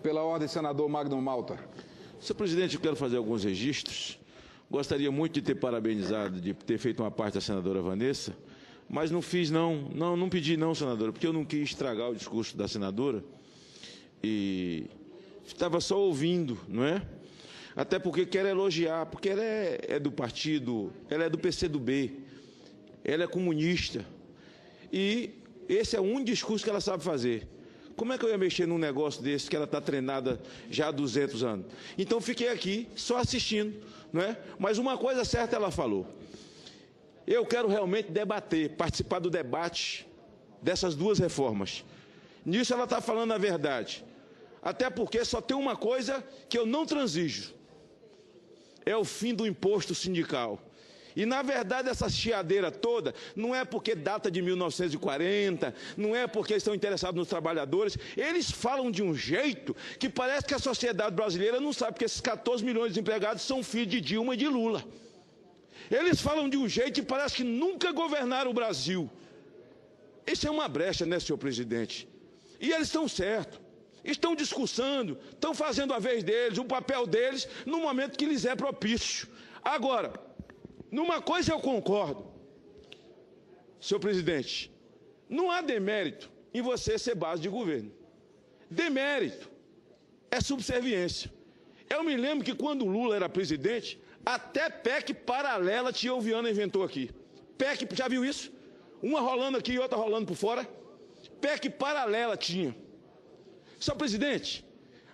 Pela ordem, senador Magno Malta. Senhor presidente, eu quero fazer alguns registros. Gostaria muito de ter parabenizado, de ter feito uma parte da senadora Vanessa, mas não fiz não pedi não, senadora, porque eu não quis estragar o discurso da senadora e estava só ouvindo, não é? Até porque quero elogiar, porque ela é do partido, ela é do PCdoB, ela é comunista e esse é um discurso que ela sabe fazer. Como é que eu ia mexer num negócio desse que ela está treinada já há 200 anos? Então, fiquei aqui só assistindo, não é? Mas uma coisa certa ela falou. Eu quero realmente debater, participar do debate dessas duas reformas. Nisso ela está falando a verdade. Até porque só tem uma coisa que eu não transijo. É o fim do imposto sindical. E, na verdade, essa chiadeira toda não é porque data de 1940, não é porque estão interessados nos trabalhadores. Eles falam de um jeito que parece que a sociedade brasileira não sabe que esses 14 milhões de empregados são filhos de Dilma e de Lula. Eles falam de um jeito que parece que nunca governaram o Brasil. Isso é uma brecha, né, senhor presidente? E eles estão certos. Estão discursando, estão fazendo a vez deles, o papel deles, no momento que lhes é propício. Agora, numa coisa eu concordo, senhor presidente, não há demérito em você ser base de governo. Demérito é subserviência. Eu me lembro que quando o Lula era presidente, até PEC paralela Tia Oviana inventou aqui. PEC, já viu isso? Uma rolando aqui e outra rolando por fora. PEC paralela tinha. Senhor presidente,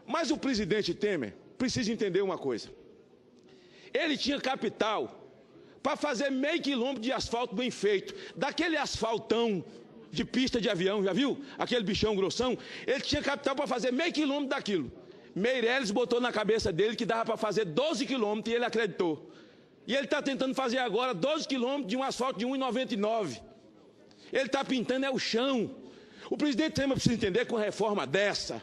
mas o presidente Temer precisa entender uma coisa. Ele tinha capital para fazer meio quilômetro de asfalto bem feito, daquele asfaltão de pista de avião, já viu? Aquele bichão grossão, ele tinha capital para fazer meio quilômetro daquilo. Meirelles botou na cabeça dele que dava para fazer 12 quilômetros e ele acreditou. E ele está tentando fazer agora 12 quilômetros de um asfalto de 1,99. Ele está pintando o chão. O presidente Temer precisa entender que com uma reforma dessa,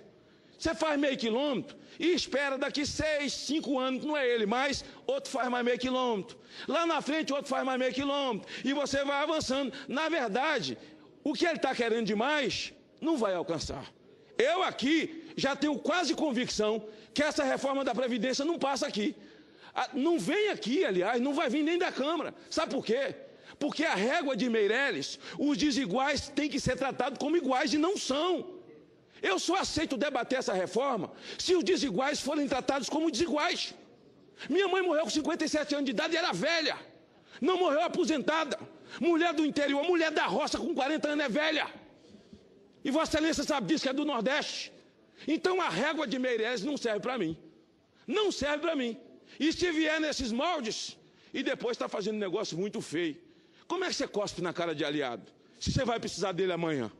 você faz meio quilômetro e espera daqui 6, 5 anos, não é ele mais, outro faz mais meio quilômetro. Lá na frente, outro faz mais meio quilômetro. E você vai avançando. Na verdade, o que ele está querendo demais, não vai alcançar. Eu aqui já tenho quase convicção que essa reforma da Previdência não passa aqui. Não vem aqui, aliás, não vai vir nem da Câmara. Sabe por quê? Porque a régua de Meirelles, os desiguais têm que ser tratados como iguais e não são. Eu só aceito debater essa reforma se os desiguais forem tratados como desiguais. Minha mãe morreu com 57 anos de idade e era velha. Não morreu aposentada. Mulher do interior, mulher da roça com 40 anos é velha. E Vossa Excelência sabe disso, que é do Nordeste. Então a régua de Meirelles não serve para mim. Não serve para mim. E se vier nesses moldes, e depois está fazendo um negócio muito feio. Como é que você cospe na cara de aliado? Se você vai precisar dele amanhã.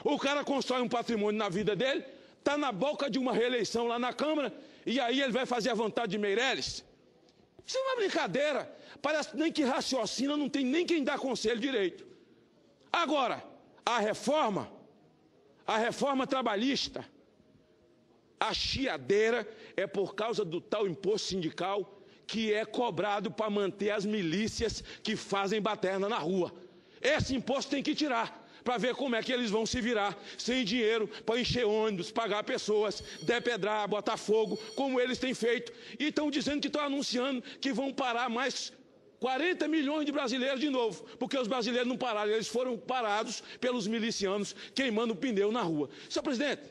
O cara constrói um patrimônio na vida dele, está na boca de uma reeleição lá na Câmara, e aí ele vai fazer a vontade de Meirelles? Isso é uma brincadeira. Parece nem que raciocina, não tem nem quem dá conselho direito. Agora, a reforma trabalhista, a chiadeira é por causa do tal imposto sindical que é cobrado para manter as milícias que fazem baderna na rua. Esse imposto tem que tirar, para ver como é que eles vão se virar, sem dinheiro, para encher ônibus, pagar pessoas, depedrar, botar fogo, como eles têm feito. E estão dizendo que estão anunciando que vão parar mais 40 milhões de brasileiros de novo, porque os brasileiros não pararam, eles foram parados pelos milicianos queimando pneu na rua. Senhor presidente,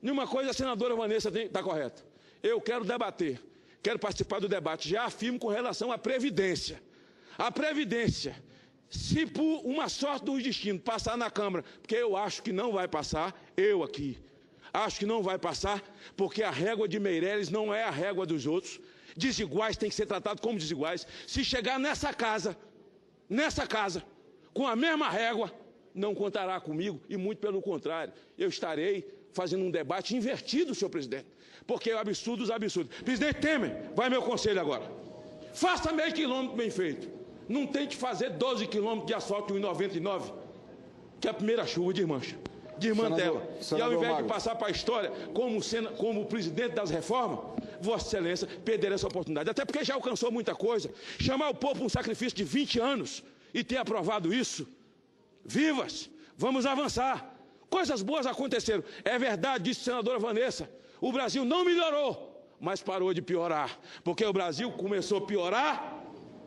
nenhuma coisa a senadora Vanessa está correta. Eu quero debater. Quero participar do debate. Já afirmo com relação à Previdência. A Previdência, se por uma sorte do destino passar na Câmara, porque eu acho que não vai passar, eu aqui, acho que não vai passar, porque a régua de Meirelles não é a régua dos outros. Desiguais têm que ser tratados como desiguais. Se chegar nessa casa, com a mesma régua, não contará comigo, e muito pelo contrário, eu estarei fazendo um debate invertido, senhor presidente, porque é absurdo os absurdos. Presidente Temer, vai meu conselho agora. Faça meio quilômetro bem feito. Não tente fazer 12 quilômetros de asfalto em 1,99, que é a primeira chuva desmancha. Desmantela. E ao invés de passar para a história como o presidente das reformas, Vossa Excelência perder essa oportunidade. Até porque já alcançou muita coisa. Chamar o povo para um sacrifício de 20 anos e ter aprovado isso. Vivas! Vamos avançar. Coisas boas aconteceram. É verdade, disse a senadora Vanessa, o Brasil não melhorou, mas parou de piorar. Porque o Brasil começou a piorar,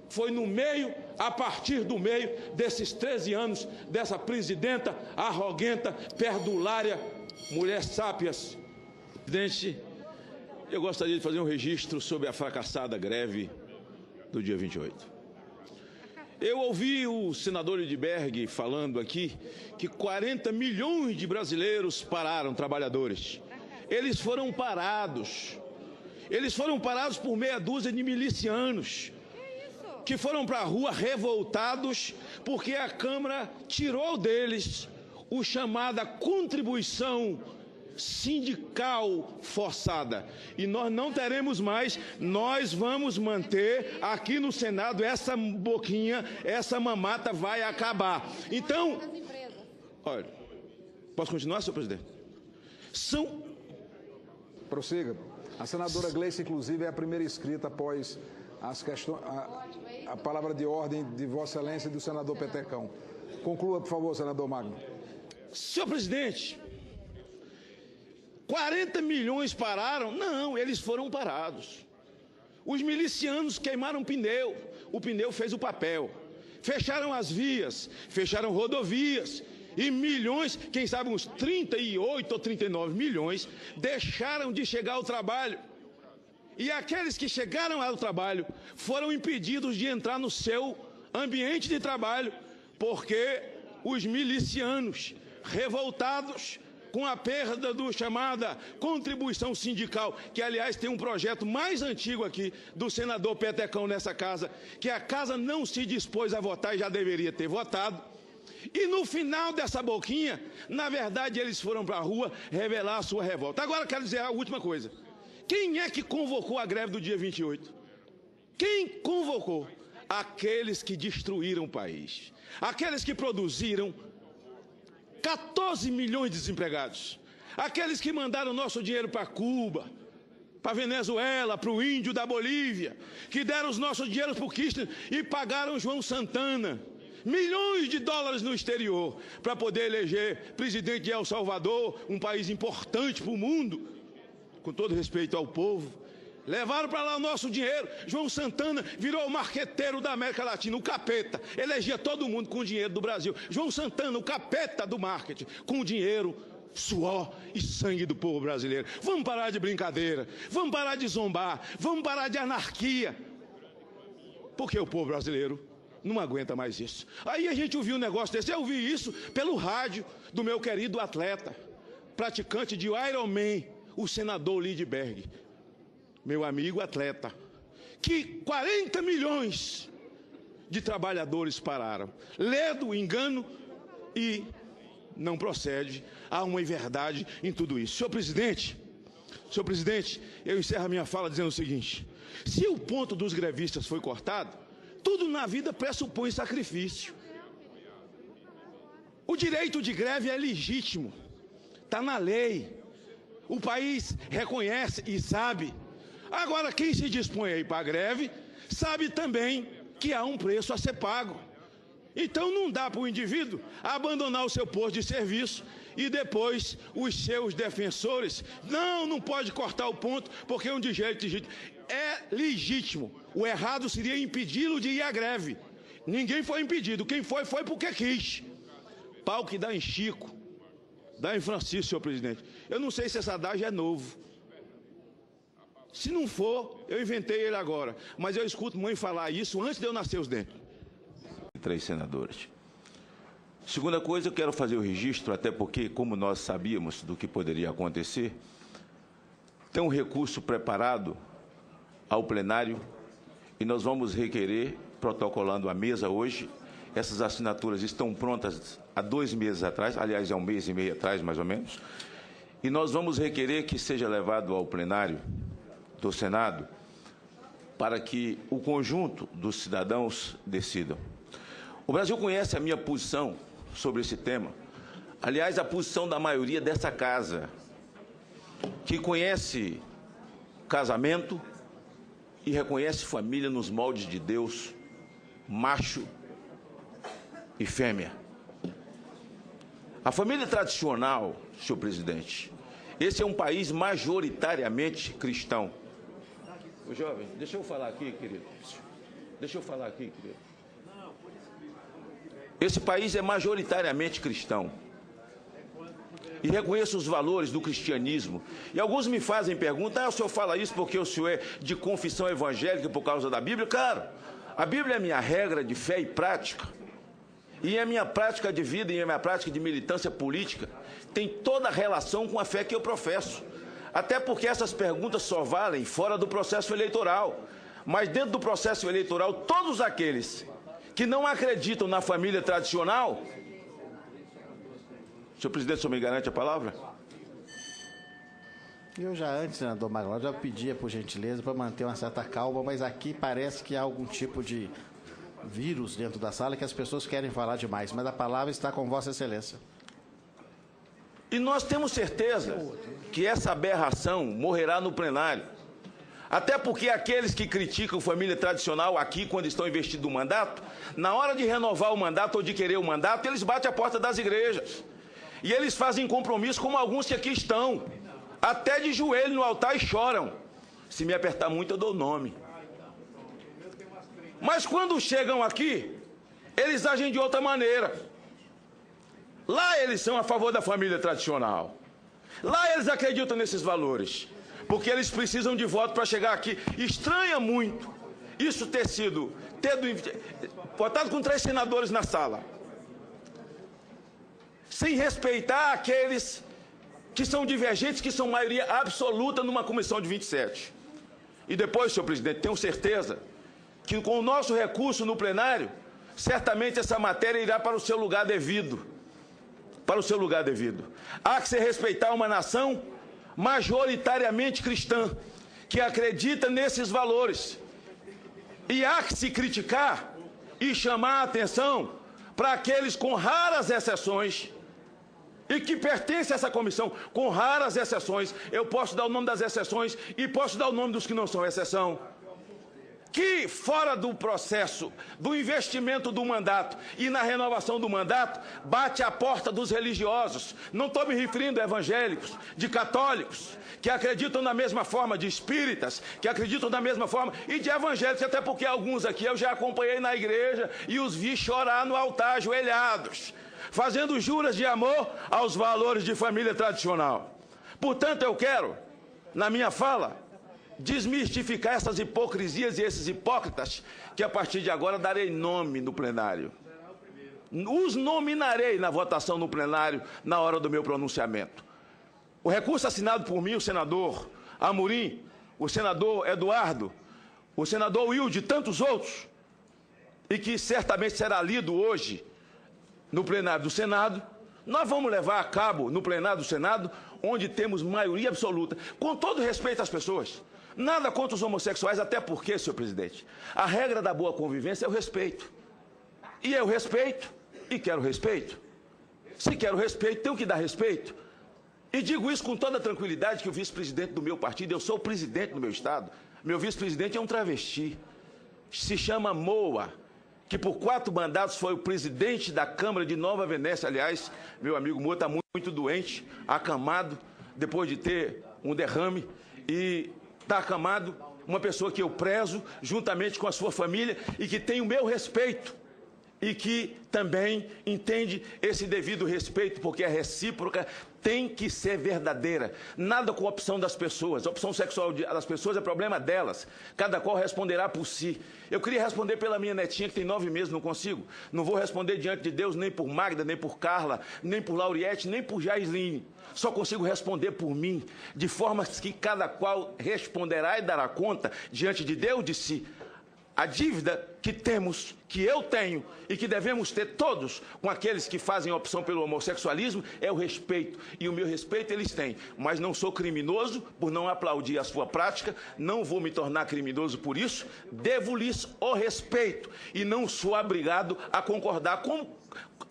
foi no meio, a partir do meio desses 13 anos, dessa presidenta arroganta, perdulária, mulher sápias. Presidente, eu gostaria de fazer um registro sobre a fracassada greve do dia 28. Eu ouvi o senador Lindbergh falando aqui que 40 milhões de brasileiros pararam, trabalhadores. Eles foram parados. Eles foram parados por meia dúzia de milicianos que foram para a rua revoltados porque a Câmara tirou deles o chamada contribuição sindical forçada. E nós não teremos mais, nós vamos manter aqui no Senado essa boquinha, essa mamata vai acabar. Então, olha, posso continuar, senhor presidente? Prossiga. A senadora Gleice, inclusive, é a primeira inscrita após as questões, a palavra de ordem de Vossa Excelência e do senador Petecão. Conclua, por favor, senador Magno. Senhor presidente, 40 milhões pararam? Não, eles foram parados. Os milicianos queimaram pneu, o pneu fez o papel. Fecharam as vias, fecharam rodovias. E milhões, quem sabe uns 38 ou 39 milhões, deixaram de chegar ao trabalho. E aqueles que chegaram ao trabalho foram impedidos de entrar no seu ambiente de trabalho, porque os milicianos, revoltados com a perda do chamada contribuição sindical, que aliás tem um projeto mais antigo aqui do senador Petecão nessa casa, que a casa não se dispôs a votar e já deveria ter votado. E no final dessa boquinha, na verdade eles foram para a rua revelar a sua revolta. Agora quero dizer a última coisa. Quem é que convocou a greve do dia 28? Quem convocou? Aqueles que destruíram o país. Aqueles que produziram 14 milhões de desempregados. Aqueles que mandaram nosso dinheiro para Cuba, para Venezuela, para o índio da Bolívia, que deram os nossos dinheiros para o Kirchner e pagaram João Santana milhões de dólares no exterior para poder eleger presidente de El Salvador, um país importante para o mundo, com todo respeito ao povo. Levaram para lá o nosso dinheiro. João Santana virou o marqueteiro da América Latina, o capeta. Elegia todo mundo com o dinheiro do Brasil. João Santana, o capeta do marketing, com o dinheiro, suor e sangue do povo brasileiro. Vamos parar de brincadeira, vamos parar de zombar, vamos parar de anarquia, porque o povo brasileiro não aguenta mais isso. Aí a gente ouviu um negócio desse. Eu ouvi isso pelo rádio do meu querido atleta, praticante de Ironman, o senador Lindbergh, meu amigo atleta, que 40 milhões de trabalhadores pararam. Ledo, engano e não procede. Há uma inverdade em tudo isso. Senhor presidente, eu encerro a minha fala dizendo o seguinte: se o ponto dos grevistas foi cortado, tudo na vida pressupõe sacrifício. O direito de greve é legítimo, está na lei. O país reconhece e sabe. Agora, quem se dispõe a ir para a greve, sabe também que há um preço a ser pago. Então não dá para o indivíduo abandonar o seu posto de serviço e depois os seus defensores, não pode cortar o ponto, porque é um direito legítimo. É legítimo. O errado seria impedi-lo de ir à greve. Ninguém foi impedido. Quem foi porque quis. Pau que dá em Chico, dá em Francisco, senhor presidente. Eu não sei se esse adágio é novo. Se não for, eu inventei ele agora. Mas eu escuto mãe falar isso antes de eu nascer os dentes. 3 senadores. Segunda coisa, eu quero fazer o registro, até porque, como nós sabíamos do que poderia acontecer, tem um recurso preparado ao plenário e nós vamos requerer, protocolando a mesa hoje. Essas assinaturas estão prontas há 2 meses atrás, aliás, há 1 mês e meio atrás, mais ou menos, e nós vamos requerer que seja levado ao plenário do Senado para que o conjunto dos cidadãos decidam. O Brasil conhece a minha posição sobre esse tema, aliás, a posição da maioria dessa casa, que conhece casamento e reconhece família nos moldes de Deus, macho e fêmea. A família tradicional, senhor presidente, esse é um país majoritariamente cristão. Ô, jovem, deixa eu falar aqui, querido. Deixa eu falar aqui, querido. Esse país é majoritariamente cristão. E reconheço os valores do cristianismo. E alguns me fazem pergunta, o senhor fala isso porque o senhor é de confissão evangélica por causa da Bíblia? Claro, a Bíblia é minha regra de fé e prática. E a minha prática de vida e a minha prática de militância política tem toda a relação com a fé que eu professo. Até porque essas perguntas só valem fora do processo eleitoral. Mas dentro do processo eleitoral, todos aqueles que não acreditam na família tradicional... Senhor presidente, o senhor me garante a palavra? Eu já antes, senador Maglão, já pedia, por gentileza, para manter uma certa calma, mas aqui parece que há algum tipo de vírus dentro da sala que as pessoas querem falar demais, mas a palavra está com Vossa Excelência. E nós temos certeza que essa aberração morrerá no plenário. Até porque aqueles que criticam família tradicional aqui, quando estão investindo o mandato, na hora de renovar o mandato ou de querer o mandato, eles batem a porta das igrejas. E eles fazem compromisso como alguns que aqui estão, até de joelho no altar e choram. Se me apertar muito, eu dou o nome. Mas quando chegam aqui, eles agem de outra maneira. Lá eles são a favor da família tradicional. Lá eles acreditam nesses valores. Porque eles precisam de voto para chegar aqui. Estranha muito isso ter votado com 3 senadores na sala, sem respeitar aqueles que são divergentes, que são maioria absoluta numa comissão de 27. E depois, senhor presidente, tenho certeza que com o nosso recurso no plenário, certamente essa matéria irá para o seu lugar devido. Para o seu lugar devido. Há que se respeitar uma nação majoritariamente cristã, que acredita nesses valores. E há que se criticar e chamar a atenção para aqueles com raras exceções e que pertencem a essa comissão, com raras exceções. Eu posso dar o nome das exceções e posso dar o nome dos que não são exceção. Que fora do processo, do investimento do mandato e na renovação do mandato, bate a porta dos religiosos. Não estou me referindo a evangélicos, de católicos, que acreditam na mesma forma, de espíritas, que acreditam da mesma forma, e de evangélicos, até porque alguns aqui eu já acompanhei na igreja e os vi chorar no altar, ajoelhados, fazendo juras de amor aos valores de família tradicional. Portanto, eu quero, na minha fala, desmistificar essas hipocrisias e esses hipócritas que a partir de agora darei nome no plenário. Os nominarei na votação no plenário na hora do meu pronunciamento. O recurso assinado por mim, o senador Amorim, o senador Eduardo, o senador Wilde e tantos outros, e que certamente será lido hoje no plenário do Senado, nós vamos levar a cabo no plenário do Senado, onde temos maioria absoluta, com todo respeito às pessoas. Nada contra os homossexuais, até porque, senhor presidente, a regra da boa convivência é o respeito. E eu respeito e quero respeito. Se quero respeito, tenho que dar respeito. E digo isso com toda a tranquilidade que o vice-presidente do meu partido, eu sou o presidente do meu estado, meu vice-presidente é um travesti, se chama Moa, que por 4 mandatos foi o presidente da Câmara de Nova Venécia. Aliás, meu amigo Moa está muito doente, acamado, depois de ter um derrame, e está acamado, uma pessoa que eu prezo, juntamente com a sua família, e que tem o meu respeito, e que também entende esse devido respeito, porque a recíproca tem que ser verdadeira. Nada com a opção das pessoas. A opção sexual das pessoas é problema delas. Cada qual responderá por si. Eu queria responder pela minha netinha, que tem 9 meses, não consigo. Não vou responder diante de Deus nem por Magda, nem por Carla, nem por Lauriette, nem por Jaisline. Só consigo responder por mim, de forma que cada qual responderá e dará conta diante de Deus de si. A dívida que temos, que eu tenho e que devemos ter todos com aqueles que fazem opção pelo homossexualismo é o respeito. E o meu respeito eles têm. Mas não sou criminoso por não aplaudir a sua prática, não vou me tornar criminoso por isso, devo-lhes o respeito. E não sou obrigado a concordar com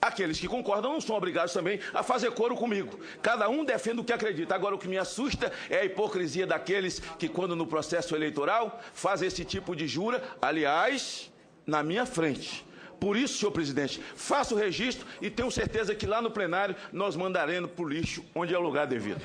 aqueles que concordam, não são obrigados também a fazer coro comigo. Cada um defende o que acredita. Agora, o que me assusta é a hipocrisia daqueles que, quando no processo eleitoral, fazem esse tipo de jura, aliás, na minha frente, Por isso, senhor presidente, faça o registro e tenho certeza que lá no plenário nós mandaremos para o lixo onde é o lugar devido.